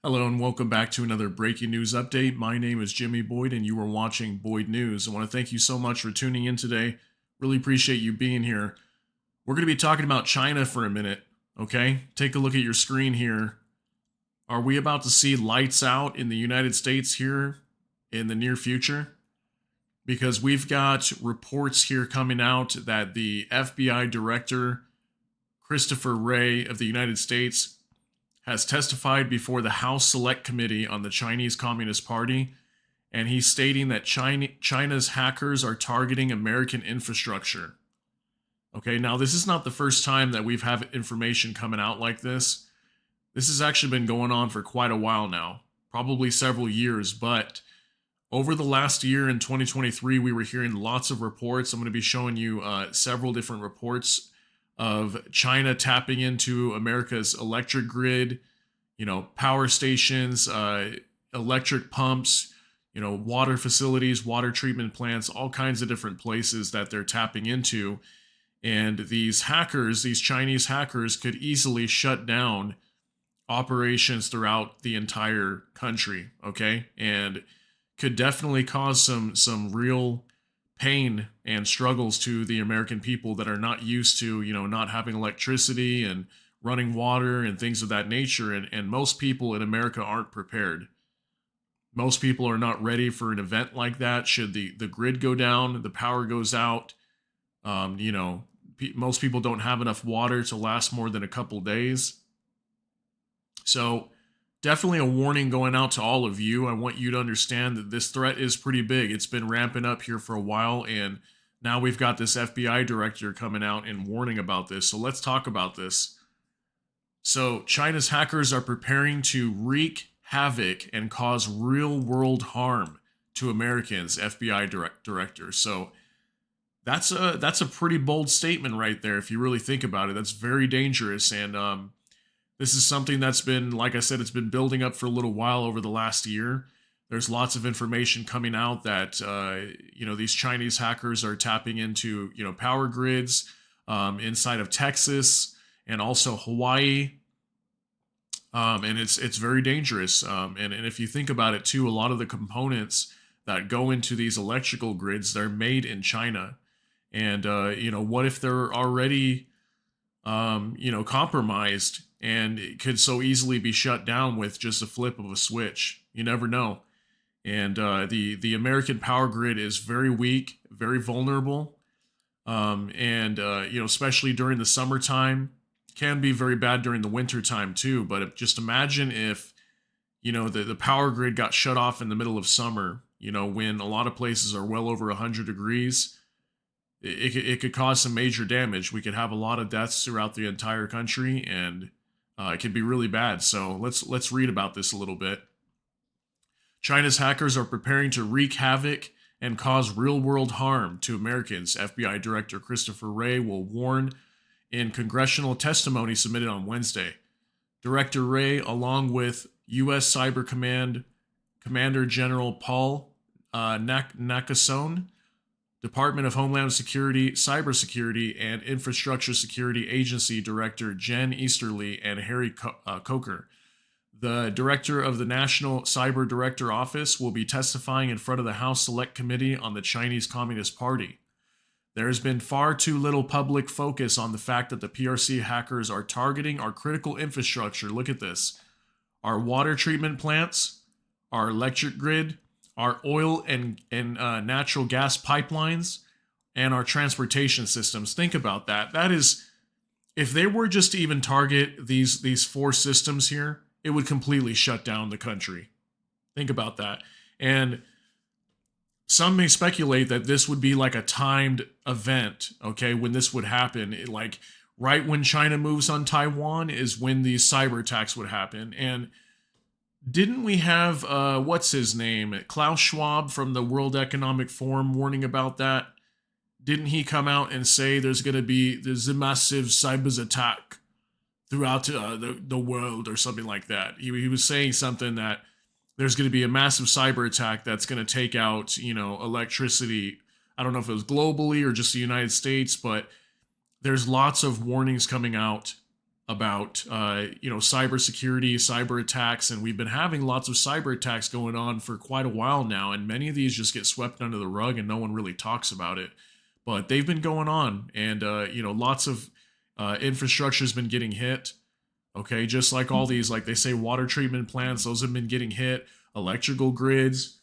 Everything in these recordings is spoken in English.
Hello and welcome back to another breaking news update. My name is Jimmy Boyd and you are watching Boyd News. I want to thank you so much for tuning in today. Really appreciate you being here. We're going to be talking about China for a minute, okay? Take a look at your screen here. Are we about to see lights out in the United States here in the near future? Because we've got reports here coming out that the FBI director, Christopher Wray of the United States, has testified before the House Select Committee on the Chinese Communist Party, and he's stating that China's hackers are targeting American infrastructure. Okay, now this is not the first time that we've had information coming out like this. This has actually been going on for quite a while now, probably several years, but over the last year in 2023, we were hearing lots of reports. I'm going to be showing you several different reports of China tapping into America's electric grid, power stations, electric pumps, water facilities, water treatment plants, all kinds of different places that they're tapping into. And these hackers, these Chinese hackers, could easily shut down operations throughout the entire country, okay? And could definitely cause some real pain and struggles to the American people that are not used to, not having electricity and running water and things of that nature. And most people in America aren't prepared. Most people are not ready for an event like that. Should the grid go down, the power goes out, most people don't have enough water to last more than a couple days. So definitely a warning going out to all of you. I want you to understand that this threat is pretty big. It's been ramping up here for a while, and now we've got this FBI director coming out and warning about this. So let's talk about this. So China's hackers are preparing to wreak havoc and cause real-world harm to Americans, FBI director. So that's a pretty bold statement right there if you really think about it. That's very dangerous, and this is something that's been, like I said, it's been building up for a little while over the last year. There's lots of information coming out that, these Chinese hackers are tapping into, power grids inside of Texas and also Hawaii. And it's very dangerous. And if you think about it too, a lot of the components that go into these electrical grids, they're made in China. And, what if they're already, compromised, and it could so easily be shut down with just a flip of a switch? You never know. And the American power grid is very weak, very vulnerable, especially during the summertime. Can be very bad during the winter time too. But just imagine if the power grid got shut off in the middle of summer. When a lot of places are well over 100 degrees. It could cause some major damage. We could have a lot of deaths throughout the entire country, and it could be really bad. So let's read about this a little bit. China's hackers are preparing to wreak havoc and cause real-world harm to Americans, FBI Director Christopher Wray will warn in congressional testimony submitted on Wednesday. Director Wray, along with U.S. Cyber Command Commander General Paul Nakasone, Department of Homeland Security, Cybersecurity, and Infrastructure Security Agency Director Jen Easterly, and Harry Coker. The director of the National Cyber Director Office will be testifying in front of the House Select Committee on the Chinese Communist Party. There has been far too little public focus on the fact that the PRC hackers are targeting our critical infrastructure. Look at this. Our water treatment plants, our electric grid, our oil and natural gas pipelines, and our transportation systems. Think about that. That is, if they were just to even target these four systems here, it would completely shut down the country. Think about that. And some may speculate that this would be like a timed event, okay, when this would happen. Like right when China moves on Taiwan is when these cyber attacks would happen. And didn't we have, what's his name, Klaus Schwab from the World Economic Forum warning about that? Didn't he come out and say there's a massive cyber attack throughout the world or something like that? He was saying something that there's going to be a massive cyber attack that's going to take out, electricity. I don't know if it was globally or just the United States, but there's lots of warnings coming out about cybersecurity, cyber attacks, and we've been having lots of cyber attacks going on for quite a while now, and many of these just get swept under the rug and no one really talks about it. But they've been going on, and lots of infrastructure has been getting hit. Okay, just like all these, like they say, water treatment plants, those have been getting hit. Electrical grids,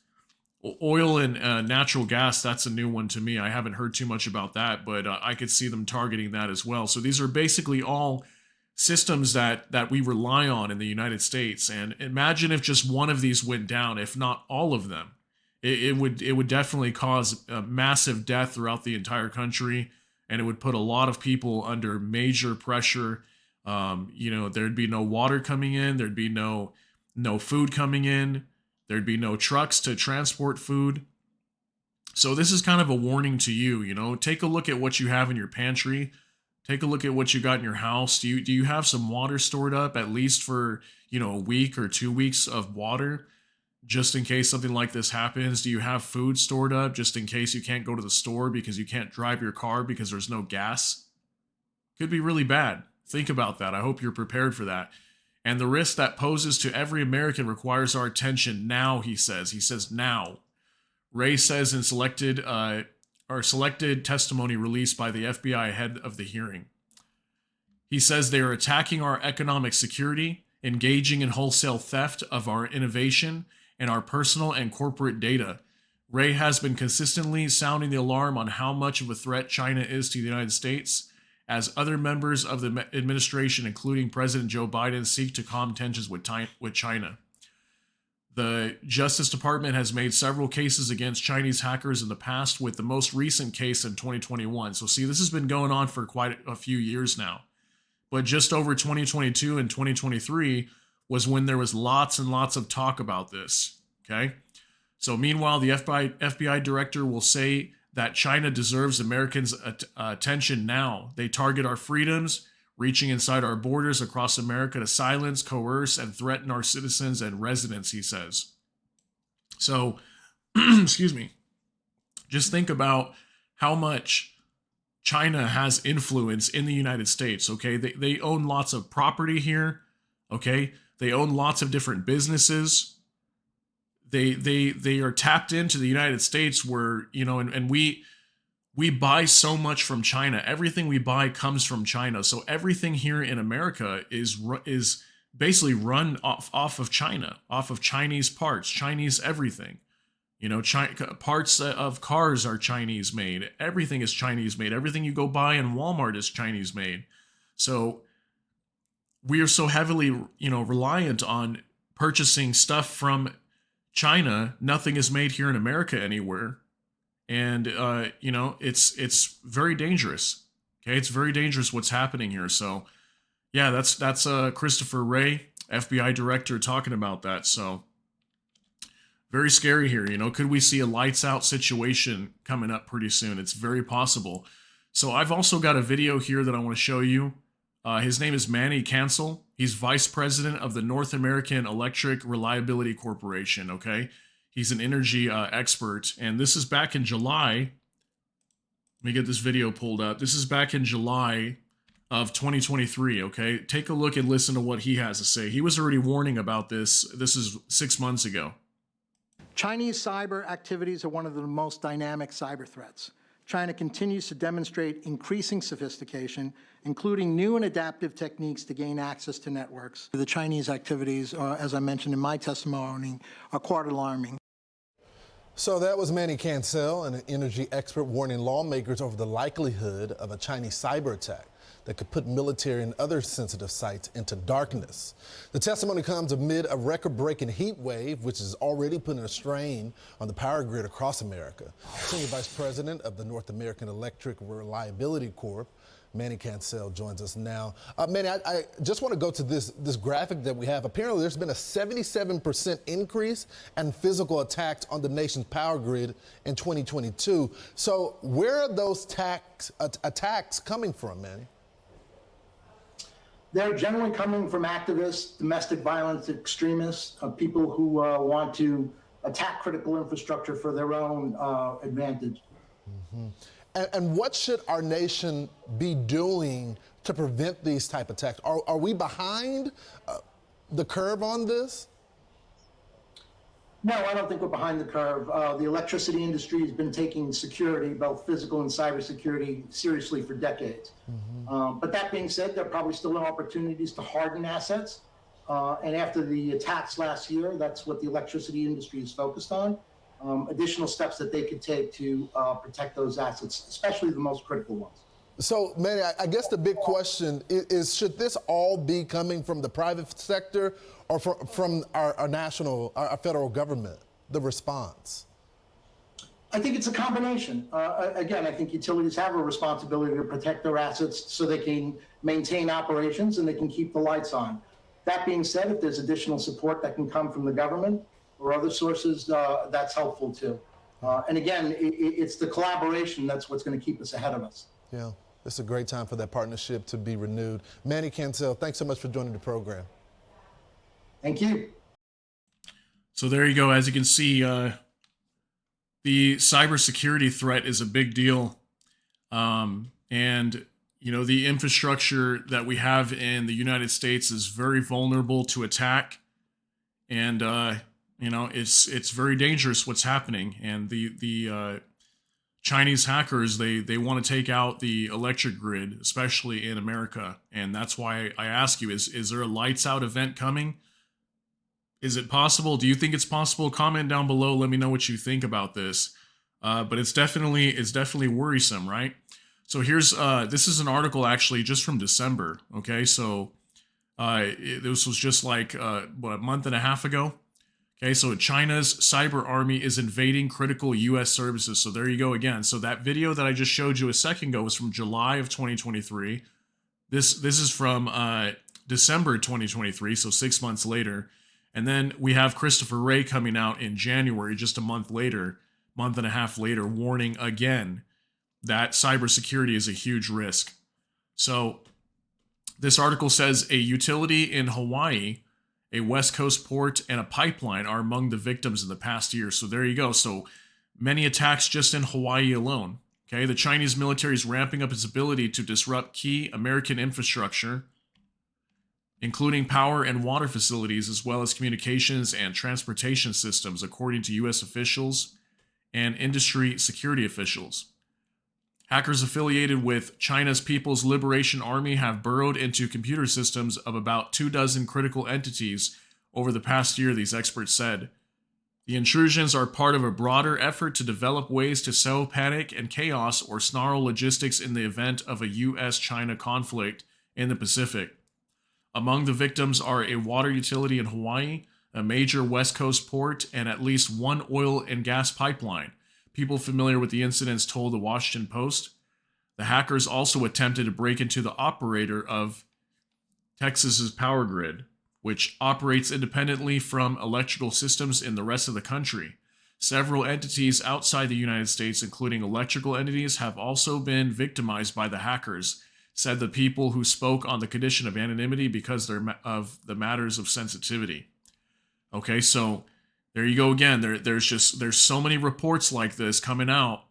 oil and natural gas, that's a new one to me. I haven't heard too much about that, but I could see them targeting that as well. So these are basically all systems that we rely on in the United States. And imagine if just one of these went down, if not all of them. It would definitely cause a massive death throughout the entire country, and it would put a lot of people under major pressure. There'd be no water coming in, there'd be no food coming in, there'd be no trucks to transport food. So this is kind of a warning to you. Take a look at what you have in your pantry. Take a look at what you got in your house. Do you have some water stored up, at least for a week or 2 weeks of water, just in case something like this happens? Do you have food stored up just in case you can't go to the store because you can't drive your car because there's no gas? Could be really bad. Think about that. I hope you're prepared for that. And the risk that poses to every American requires our attention now, he says. He says now. Wray says in selected testimony released by the FBI ahead of the hearing. He says they are attacking our economic security, engaging in wholesale theft of our innovation and our personal and corporate data. Wray has been consistently sounding the alarm on how much of a threat China is to the United States, as other members of the administration, including President Joe Biden, seek to calm tensions with China. The Justice Department has made several cases against Chinese hackers in the past, with the most recent case in 2021. So see, this has been going on for quite a few years now. But just over 2022 and 2023 was when there was lots and lots of talk about this, okay? So meanwhile, the FBI director will say that China deserves Americans' attention now. They target our freedoms, reaching inside our borders across America to silence, coerce, and threaten our citizens and residents, he says. So, excuse me, just think about how much China has influence in the United States, okay? They own lots of property here, okay? They own lots of different businesses. They are tapped into the United States where, and we buy so much from China. Everything we buy comes from China. So everything here in America is basically run off of China, off of Chinese parts, Chinese everything. Parts of cars are Chinese made. Everything is Chinese made. Everything you go buy in Walmart is Chinese made. So we are so heavily, reliant on purchasing stuff from China. Nothing is made here in America anywhere. And, it's very dangerous. Okay. It's very dangerous what's happening here. So yeah, that's Christopher Wray, FBI director, talking about that. So very scary here. Could we see a lights out situation coming up pretty soon? It's very possible. So I've also got a video here that I want to show you. His name is Manny Cancel. He's vice president of the North American Electric Reliability Corporation, okay? He's an energy expert, and this is back in July. Let me get this video pulled up. This is back in July of 2023, okay? Take a look and listen to what he has to say. He was already warning about this. This is 6 months ago. Chinese cyber activities are one of the most dynamic cyber threats. China continues to demonstrate increasing sophistication, including new and adaptive techniques to gain access to networks. The Chinese activities, as I mentioned in my testimony, are quite alarming. So that was Manny Cancel, an energy expert, warning lawmakers over the likelihood of a Chinese cyber attack that could put military and other sensitive sites into darkness. The testimony comes amid a record-breaking heat wave, which is already putting a strain on the power grid across America. Senior Vice President of the North American Electric Reliability Corp, Manny Cancel, joins us now. Manny, I just want to go to this graphic that we have. Apparently, there's been a 77% increase in physical attacks on the nation's power grid in 2022. So where are those attacks coming from, Manny? They're generally coming from activists, domestic violence extremists, people who want to attack critical infrastructure for their own advantage. Mm-hmm. And what should our nation be doing to prevent these type of attacks? Are we behind the curve on this? No, I don't think we're behind the curve. The electricity industry has been taking security, both physical and cybersecurity, seriously for decades. But that being said, there are probably still opportunities to harden assets. And after the attacks last year, that's what the electricity industry is focused on. Additional steps that they could take to protect those assets, especially the most critical ones. So, Manny, I guess the big question is should this all be coming from the private sector or from our federal government, the response? I think it's a combination. Again, I think utilities have a responsibility to protect their assets so they can maintain operations and they can keep the lights on. That being said, if there's additional support that can come from the government or other sources, that's helpful too. And again, it's the collaboration that's what's going to keep us ahead of us. Yeah, it's a great time for that partnership to be renewed. Manny Cancel, thanks so much for joining the program. Thank you. So there you go. As you can see, the cybersecurity threat is a big deal. And, you know, the infrastructure that we have in the United States is very vulnerable to attack. And, you know, it's very dangerous what's happening. And the Chinese hackers, they want to take out the electric grid, especially in America. And that's why I ask you, is there a lights out event coming? Is it possible? Do you think it's possible? Comment down below. Let me know what you think about this. But it's definitely worrisome, right? So here's this is an article actually just from December. Okay, so this was just like a month and a half ago. Okay, so China's cyber army is invading critical U.S. services. So there you go again. So that video that I just showed you a second ago was from July of 2023. This is from December 2023, so 6 months later. And then we have Christopher Wray coming out in January, just a month and a half later, warning again that cybersecurity is a huge risk. So this article says a utility in Hawaii, a West Coast port, and a pipeline are among the victims in the past year. So there you go. So many attacks just in Hawaii alone. Okay, the Chinese military is ramping up its ability to disrupt key American infrastructure, including power and water facilities, as well as communications and transportation systems, according to U.S. officials and industry security officials. Hackers affiliated with China's People's Liberation Army have burrowed into computer systems of about 24 critical entities over the past year, these experts said. The intrusions are part of a broader effort to develop ways to sow panic and chaos or snarl logistics in the event of a U.S.-China conflict in the Pacific. Among the victims are a water utility in Hawaii, a major West Coast port, and at least one oil and gas pipeline. People familiar with the incidents told the Washington Post. The hackers also attempted to break into the operator of Texas's power grid, which operates independently from electrical systems in the rest of the country. Several entities outside the United States, including electrical entities, have also been victimized by the hackers, said the people who spoke on the condition of anonymity because of the matters of sensitivity. Okay, so there you go again. There's so many reports like this coming out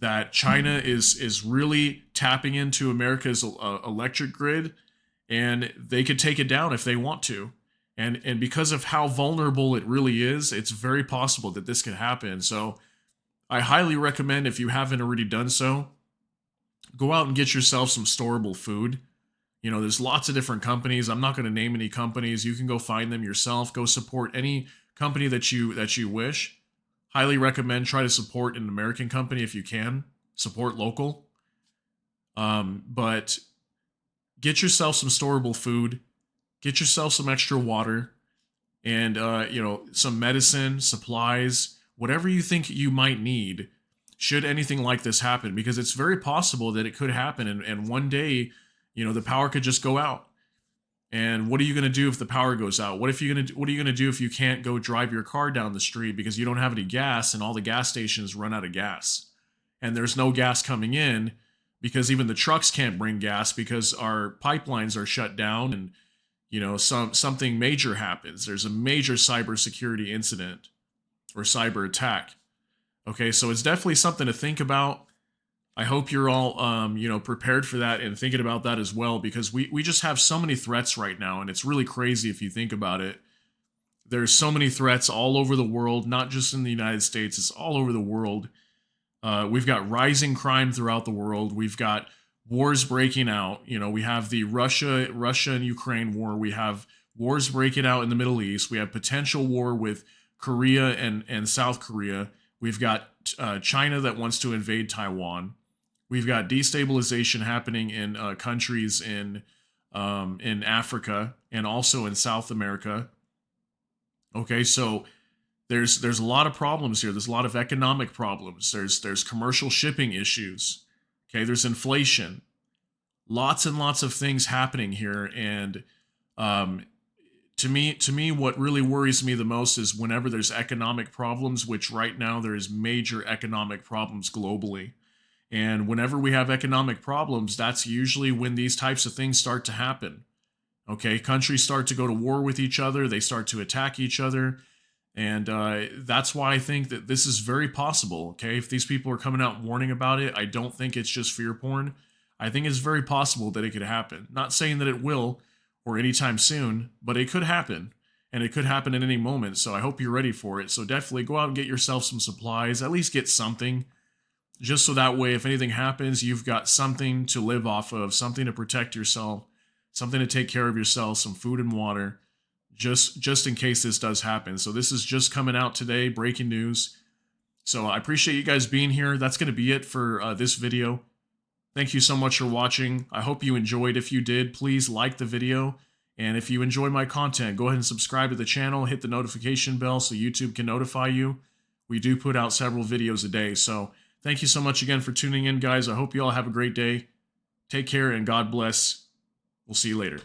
that China is really tapping into America's electric grid, and they could take it down if they want to. And because of how vulnerable it really is, it's very possible that this could happen. So I highly recommend, if you haven't already done so, go out and get yourself some storable food. You know, there's lots of different companies. I'm not going to name any companies. You can go find them yourself. Go support any company that you wish. Highly recommend try to support an American company if you can. Support local. But get yourself some storable food. Get yourself some extra water. And, you know, some medicine, supplies, whatever you think you might need should anything like this happen, because it's very possible that it could happen. And one day, you know, the power could just go out. And what are you going to do if the power goes out? What are you going to do if you can't go drive your car down the street because you don't have any gas and all the gas stations run out of gas? And there's no gas coming in because even the trucks can't bring gas because our pipelines are shut down, and, you know, something major happens. There's a major cybersecurity incident or cyber attack. Okay, so it's definitely something to think about. I hope you're all, prepared for that and thinking about that as well, because we just have so many threats right now, and it's really crazy if you think about it. There's so many threats all over the world, not just in the United States. It's all over the world. We've got rising crime throughout the world. We've got wars breaking out. We have the Russia and Ukraine war. We have wars breaking out in the Middle East. We have potential war with Korea and South Korea. We've got China that wants to invade Taiwan. We've got destabilization happening in countries in Africa and also in South America. Okay, so there's a lot of problems here. There's a lot of economic problems. There's commercial shipping issues. Okay, there's inflation. Lots and lots of things happening here, and to me, what really worries me the most is whenever there's economic problems, which right now there is major economic problems globally. And whenever we have economic problems, that's usually when these types of things start to happen. Okay, countries start to go to war with each other. They start to attack each other. And that's why I think that this is very possible. Okay, if these people are coming out warning about it, I don't think it's just fear porn. I think it's very possible that it could happen. Not saying that it will or anytime soon, but it could happen. And it could happen at any moment. So I hope you're ready for it. So definitely go out and get yourself some supplies. At least get something. Just so that way, if anything happens, you've got something to live off of, something to protect yourself, something to take care of yourself, some food and water, just in case this does happen. So this is just coming out today, breaking news. So I appreciate you guys being here. That's going to be it for this video. Thank you so much for watching. I hope you enjoyed. If you did, please like the video. And if you enjoy my content, go ahead and subscribe to the channel, hit the notification bell so YouTube can notify you. We do put out several videos a day. So thank you so much again for tuning in, guys. I hope you all have a great day. Take care and God bless. We'll see you later.